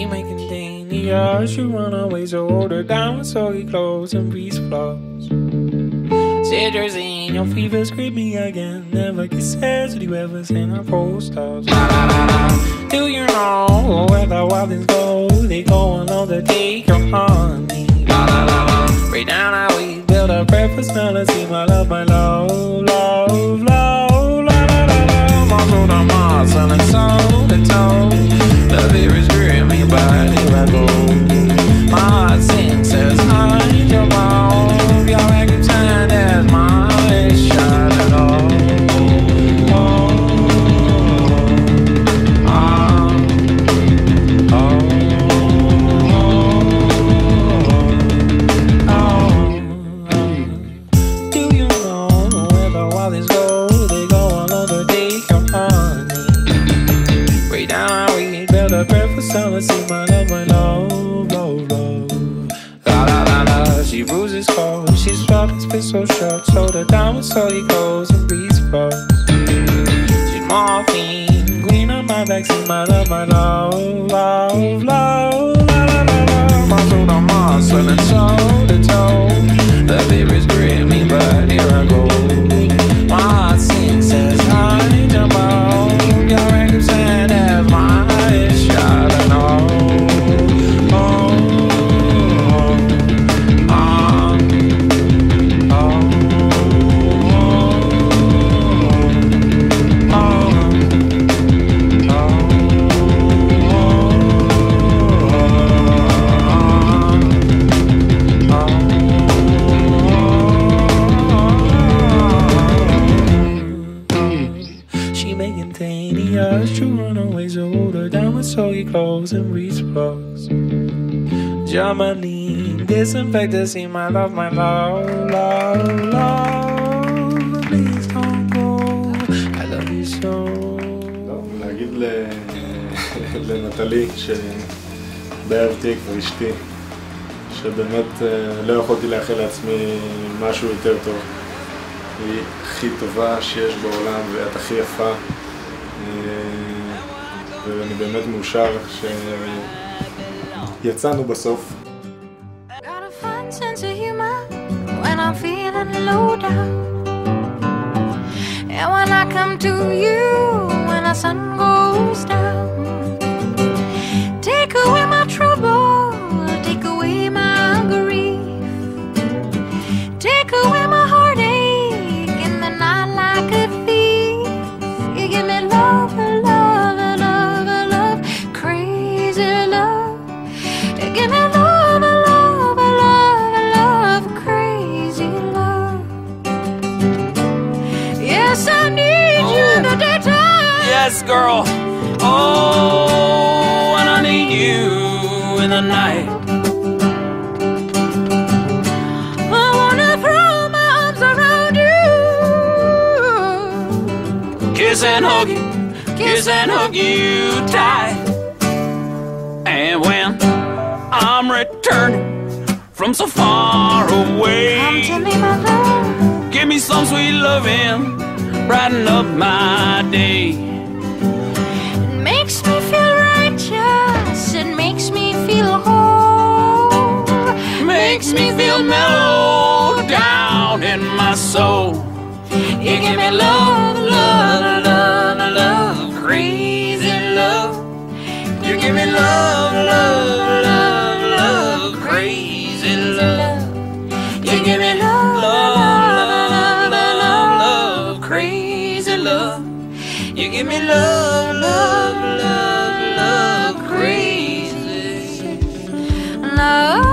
She making dangerous. She run away, so hold her down with soggy clothes and breeze flaws. Citrus in your fever, scream me again. Never kisses, do you ever send our posters? Do you know where the wild things go? They go along to take your honey. Right down how we build a breakfast melody. My love, my love, love, love, la la la la. Muscle to muscle and soul to toe. The fear is gripping me, but here I go. My heart senses hide your mouth. Your active time as my eyes shut it off. Let's see my love, love, love. La la la la, she bruises cold. She's swapped, spit so sharp. Hold her down with soggy clothes and breeze frost. She's morphine, green on my vaccine. My love, love, love, love. La la la la, muscle to muscle and toe to toe. The fear is gripping me, but here I go. My heart sings as I jump out. Your active sand as my eyes shut. Soggy clothes and breeze frogs. Germany, disinfectant, see my love, love, love. Please don't go, I love you so. טוב, להגיד לנטלי שבערב תיק ואשתי שבאמת לא יכולתי לאחל לעצמי משהו יותר טוב. היא הכי טובה שיש בעולם ואת הכי יפה. ואני באמת מאושר שיצאנו בסוף. Yes, girl. Oh, and I need you in the night. I wanna throw my arms around you, kiss and hug you tight. And when I'm returning from so far away, come to me, my love. Give me some sweet loving, brighten up my day. Makes me feel righteous, it makes me feel whole, makes me feel mellow down in my soul. You give me love, love, love, love, crazy love. You give me love, love, love, love, crazy love. You give me love, love, love, love, crazy love. You give me love, love, love, love, crazy love.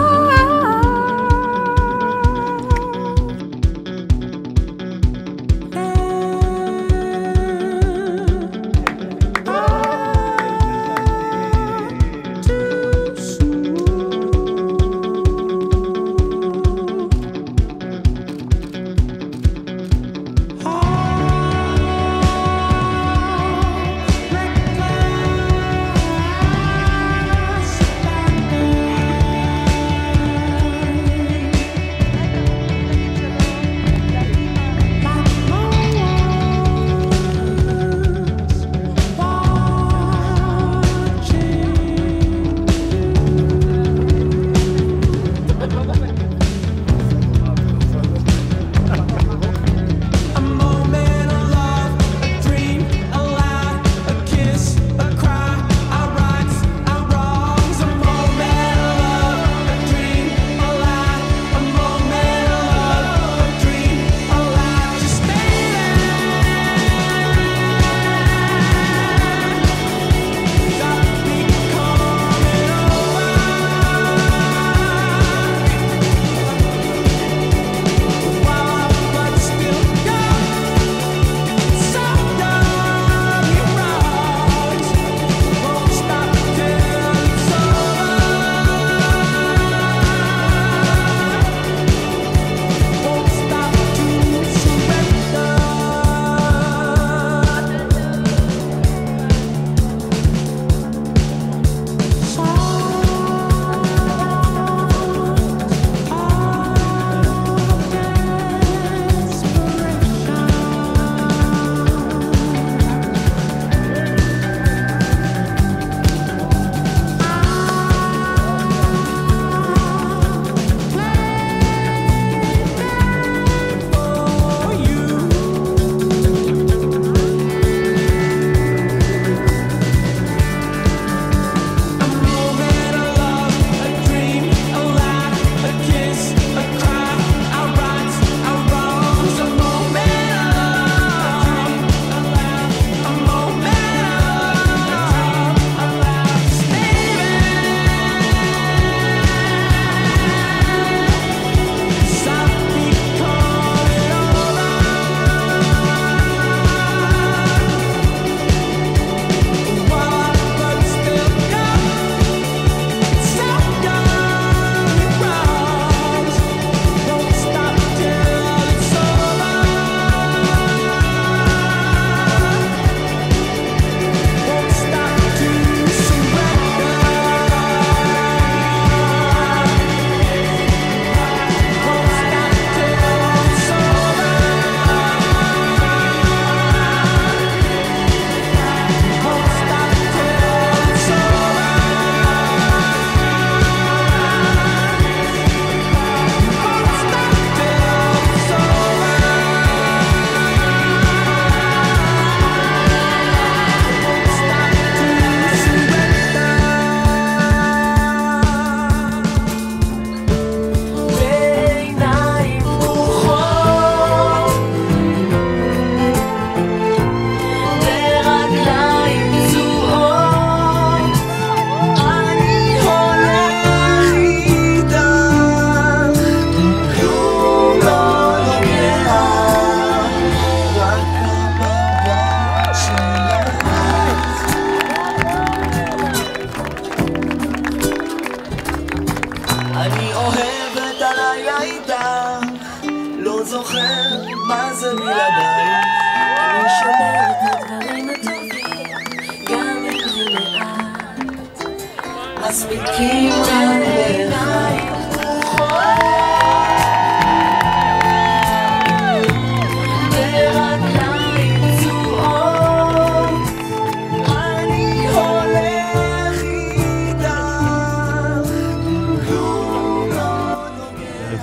מספיקים רק לך.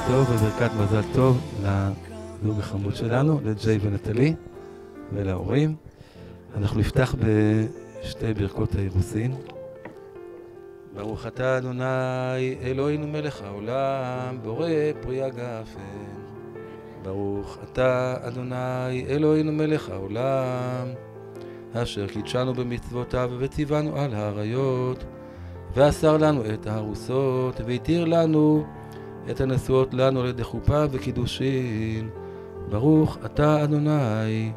טוב וברכת מזל טוב לזוג החמוד שלנו, לג'יי ונטלי ולהורים. אנחנו נפתח בשתי ברכות האירוסין. ברוך אתה אדוני אלוהינו מלך העולם בורא פרי הגפן. ברוך אתה אדוני אלוהינו מלך העולם אשר קידשנו במצוותיו וציוונו על האריות ואסר לנו את הארוסות והתיר לנו את הנשואות לנו על ידי חופה וקידושין. ברוך אתה אדוני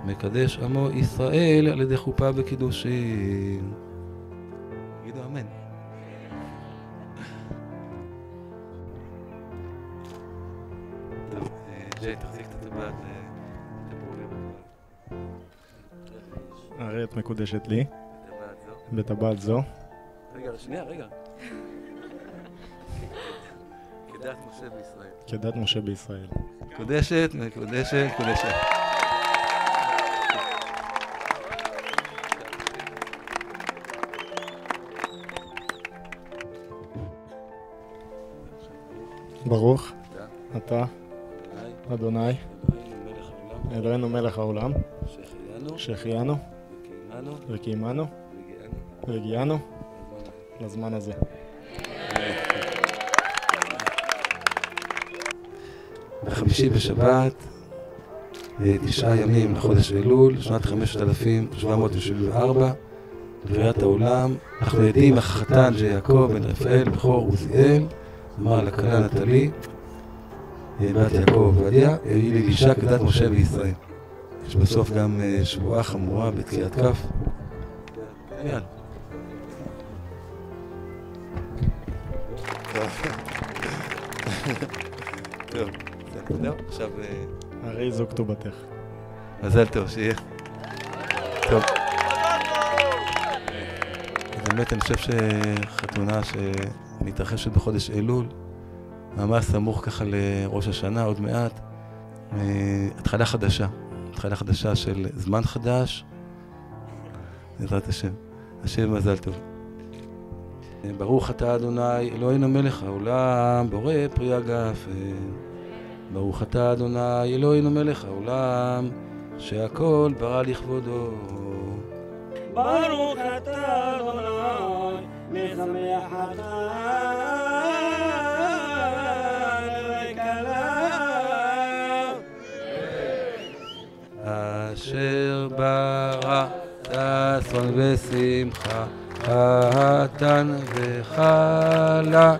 מקדש עמו ישראל על ידי חופה וקידושין. תגידו אמן. טוב, ג'יי תחזיק את הטבעת הרי את מקודשת לי בטבעת זו. רגע, שנייה, רגע. כדת משה בישראל. כדת משה בישראל. מקודשת, מקודשת, מקודשת. ברוך אתה אדוני אלוהינו מלך העולם שהחיינו וקיימנו והגיענו לזמן הזה. בחמישי בשבת, 9 ימים לחודש אלול, שנת 5774, לבריאת העולם. אנחנו עדים החתן יעקב בן רפאל, בכור עוזיאל, אמר לכלה נטלי, בת יעקב עובדיה, היא לגישה כדת משה בישראל. יש בסוף גם שבועה חמורה בתקיעת כף. יאללה. טוב, זהו, עכשיו... הרי זו כתובתך. מזל טוב, שיהיה. טוב. באמת אני חושב שחתונה שמתרחשת בחודש אלול, ממש סמוך ככה לראש השנה, עוד מעט, התחלה חדשה. התחלה חדשה של זמן חדש. בעזרת השם. השם מזל טוב. ברוך אתה אדוני אלוהינו מלך העולם בורא פרי הגפן. ברוך אתה אדוני אלוהינו מלך העולם שהכל ברא לכבודו. ברוך אתה אדוני משמח חתן וכלה אשר ברא ששון ושמחה חתן וכלה.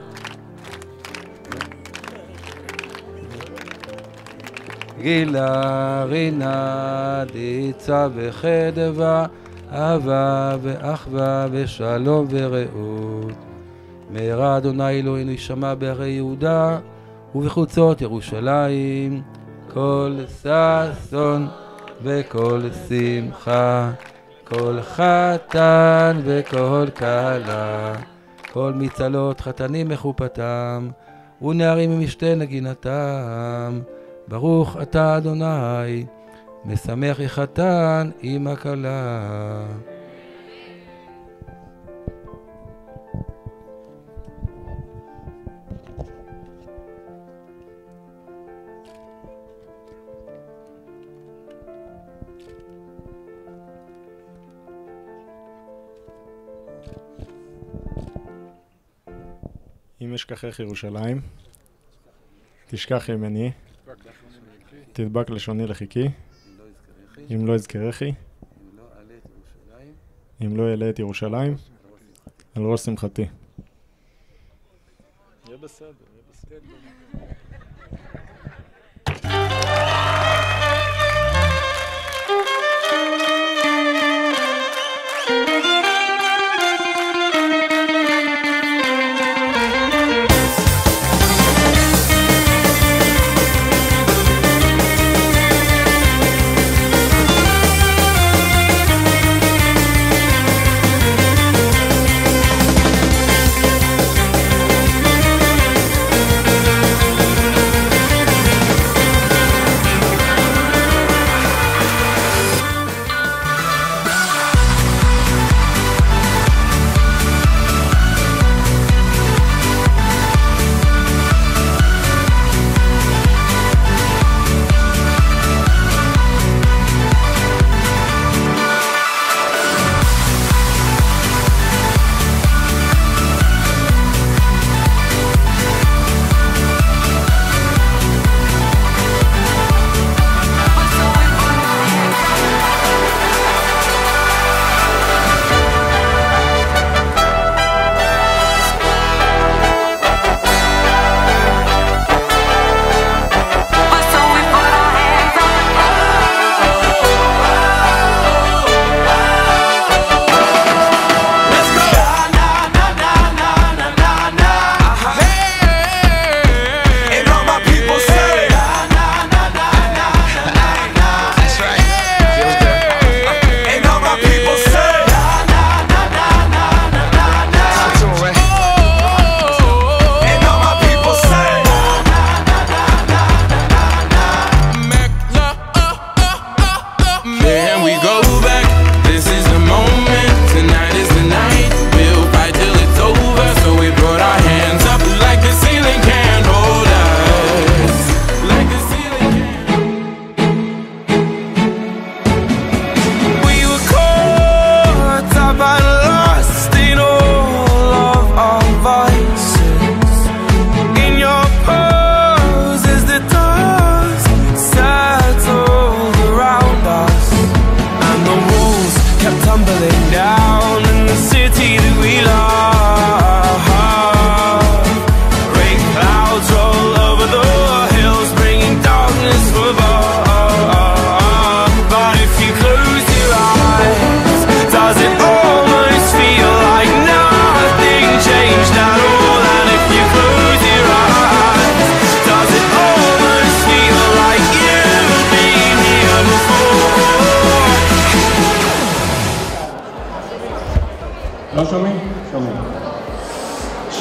גילה רינה דיצה וחדווה אהבה ואחווה ושלום ורעות. מהרה אדוני אלוהינו יישמע בהרי יהודה ובחוצות ירושלים כל ששון וכל שמחה, כל חתן וכל כלה, כל מצלות חתנים מחופתם ונערים ממשתה נגינתם. ברוך אתה אדוני משמח החתן עם הכלה. אם אשכחך ירושלים, תשכח ימיני, תדבק לשוני לחיקי, אם לא אזכרכי, אם לא אעלה את ירושלים, על ראש שמחתי. יהיה בסדר, יהיה בסדר.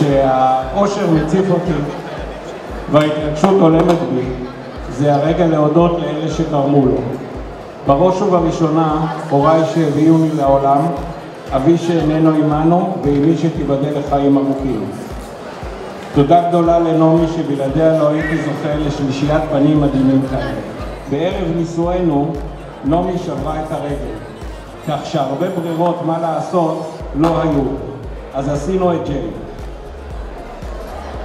כשהאושר מציף אותי וההתרגשות עולמת בי, זה הרגע להודות לאלה שתרמו לו. בראש ובראשונה, הוריי שהביאוני לעולם, אבי שאיננו עמנו ואמי שתיבדל לחיים ארוכים. תודה גדולה לנעמי שבלעדיה לא הייתי זוכה לשלישיית פנים מדהימים כאלה. בערב נישואינו, נעמי שברה את הרגל, כך שהרבה ברירות מה לעשות לא היו, אז עשינו את ג'יי.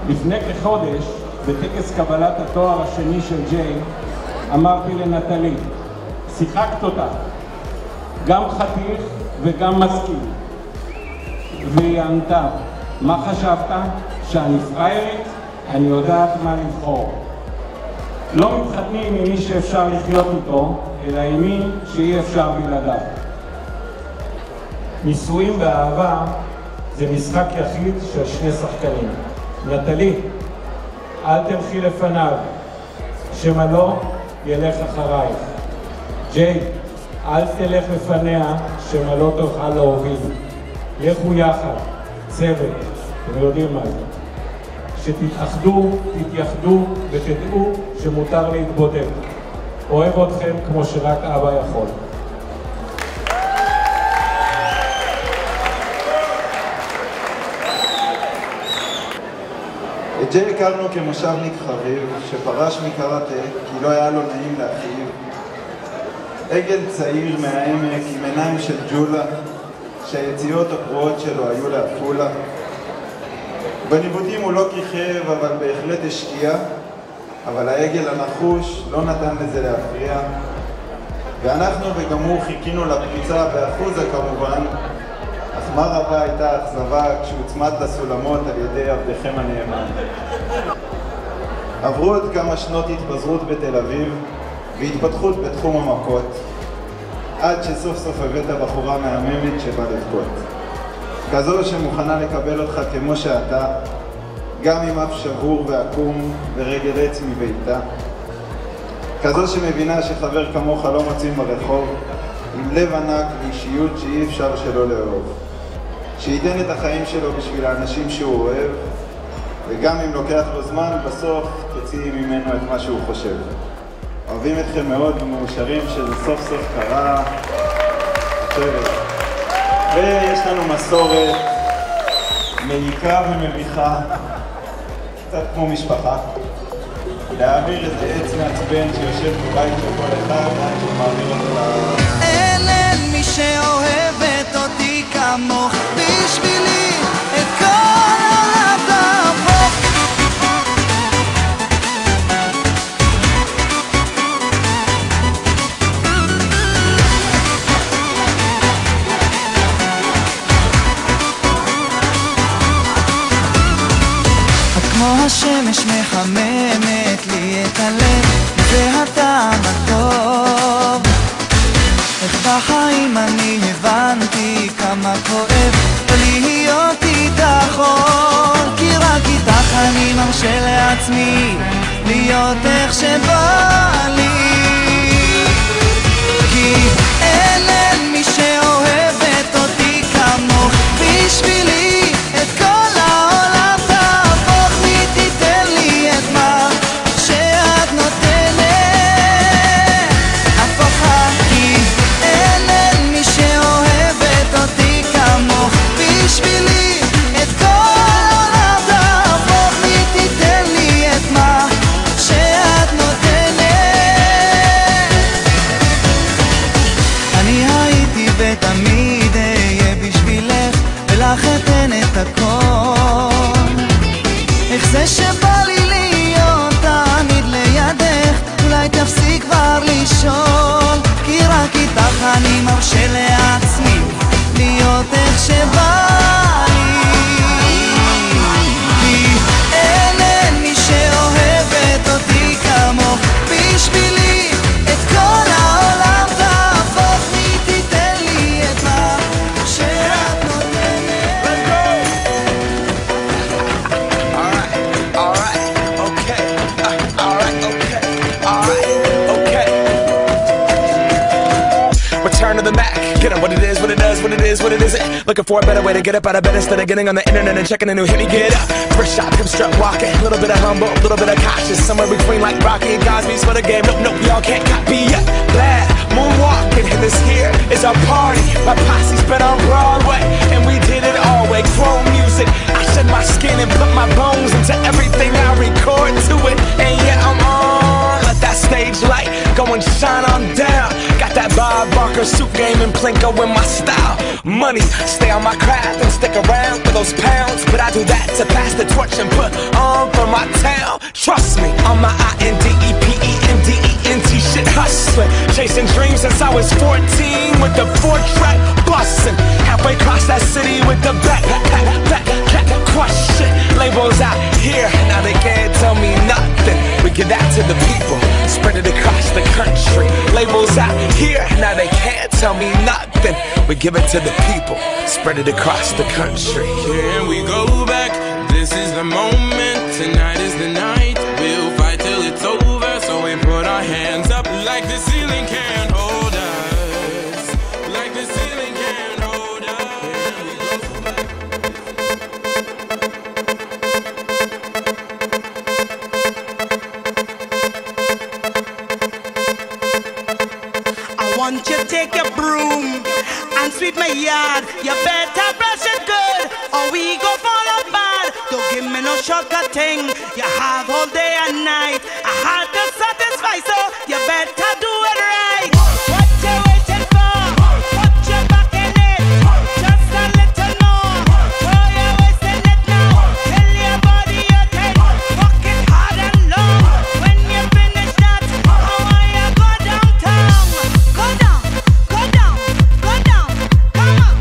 לפני כחודש, בטקס קבלת התואר השני של ג'יי, אמרתי לנטלי, שיחקת אותה, גם חתיך וגם משכיל. והיא ענתה, מה חשבת? שאני פריירית? אני יודעת מה לבחור. לא מתחתנים עם מי שאפשר לחיות איתו, אלא עם מי שאי אפשר בלעדיו. נישואים ואהבה זה משחק יחיד של שני שחקנים. נטלי, אל תלכי לפניו, שמא לא ילך אחרייך. ג'יי, אל תלך לפניה, שמא לא תוכל להוביל. לכו יחד, צוות, אתם יודעים מה זה. שתתאחדו, תתייחדו ותדעו שמותר להתבודד. אוהב אתכם כמו שרק אבא יכול. את ג'יי הכרנו כמושבניק חביב שפרש מקראטה כי לא היה לו נעים לאחיו. עגל צעיר מהעמק עם עיניים של ג'ולה שהיציאות הקרועות שלו היו לעפולה. בניווטים הוא לא כיכב אבל בהחלט השקיע, אבל העגל הנחוש לא נתן לזה להפריע. ואנחנו וגם הוא חיכינו לפריצה באחוזה כמובן, אך מה רבה הייתה האכזבה כשהוצמד לסולמות על ידי עבדכם הנאמן. עברו עוד כמה שנות התפזרות בתל אביב והתפתחות בתחום המכות, עד שסוף סוף הבאת בחורה מהממת שבא לבכות. כזו שמוכנה לקבל אותך כמו שאתה, גם עם אף שבור ועקום ורגל עץ מביתה. כזו שמבינה שחבר כמוך לא מוצאים ברחוב, עם לב ענק ואישיות שאי אפשר שלא לאהוב. שייתן את החיים שלו בשביל האנשים שהוא אוהב, וגם אם לוקח לו זמן, בסוף תוציאי ממנו את מה שהוא חושב. אוהבים אתכם מאוד ומאושרים שזה סוף סוף קרה. ויש לנו מסורת מעיקה ומביכה, קצת כמו משפחה, להעביר איזה עץ מעצבן שיושב בבית של כל אחד עד שהוא מעביר אותו אין מי שאוהבת אותי כמוך, בשבילי את כל העולם תהפוך. כמו השמש מחממת לי את הלב והטעם הטוב. איך בחיים אני הבנתי כמה כואב להיות איתך עוד, כי רק איתך אני מרשה לעצמי להיות איך שבא לי. כי אין מי שאוהבת אותי כמוך, בשבילי את כל העולם תהפוך. מי תיתן לי את מה שאת נותנת, הפוכה. כי אין מי שאוהבת אותי כמוך, בשבילי את כל העולם תהפוך. מי תיתן לי את מה שאת נותנת. אני הייתי ותמיד אהיה בשבילך, ולך אתן את הכל. איך זה שבא לי להיות תמיד לידך, אולי תפסיק כבר לשאול. כי רק איתך אני מרשה לעצמי להיות איך שבא לי. כי אין מי שאוהבת אותי כמוך, בשבילי את כל העולם תהפוך. מי תיתן לי את מה שאת נותנת. Return to the Mac, get on what it is, what it does, what it is, what it isn't. Looking for a better way to get up out of bed instead of getting on the internet and checking a new hit. Me get up, first shot, hip strut walking. A little bit of humble, a little bit of cautious. Somewhere between like Rocky and Cosby's for the game. Nope, y'all can't copy yet. Glad moonwalking, and this here is our party. My posse's been on Broadway, and we did it all way. Chrome music, I shed my skin and put my bones into everything I record to it. And yeah, I'm on. Let that stage light go and shine on down. Got that Bob Barker suit game and Plinko in my style. Money, stay on my craft and stick around for those pounds. But I do that to pass the torch and put on for my town. Trust me, on my INDEPENDENT shit hustling. Chasing dreams since I was 14 with the 4-track bustin'. Halfway across that city with the back crush shit. Labels out here, now they can't tell me nothing. We give that to the people, spread it across the country. Labels out here, now they can't tell me nothing. We give it to the people, spread it across the country. Here we go back, this is the moment, tonight is the night. We'll fight till it's over, so we put our hands up like the ceiling can't hold us. Like the ceiling can't hold us. I want you to take your broom and sweep my yard. You better brush it good, or we go fall apart. Don't give me no shortcut thing. You have all day and night. I had to satisfy, so you better do it right. What you waiting for? Put your back in it. Just a little more. Throw your waist in it now. Tell your body you're dead. Fuck it hard and long. When you finish that, I want you go downtown. Go down, go down, go down. Come up,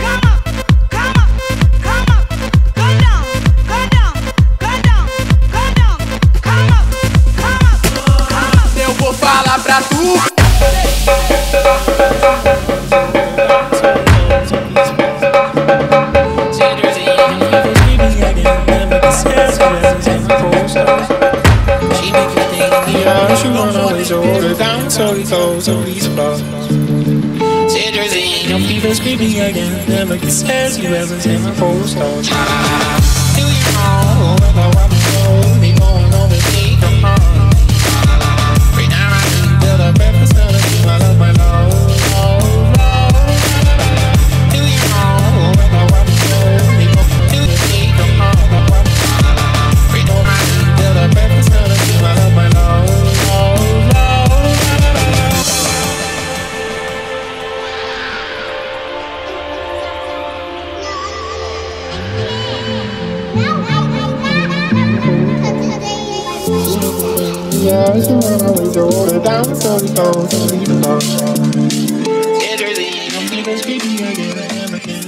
come up, come up, come up. Go down, go down, go down, go down. Come up, come up, come up. Eu vou falar pra tu. She wanna always hold her down, so he goes on these flaws. Citrus in your fever screaming again. Never kisses you ever seen my posters. Do you know whether what we know? We going over the come on. Right now I need build a breakfast on the I love my love, love, love. Do you know whether what we know? We going over the come on. Right now I need build a breakfast on the I love my love. Yeah, she wanna always hold her down, so we go to sleep alone. Citrus in your fever, screaming again, never can.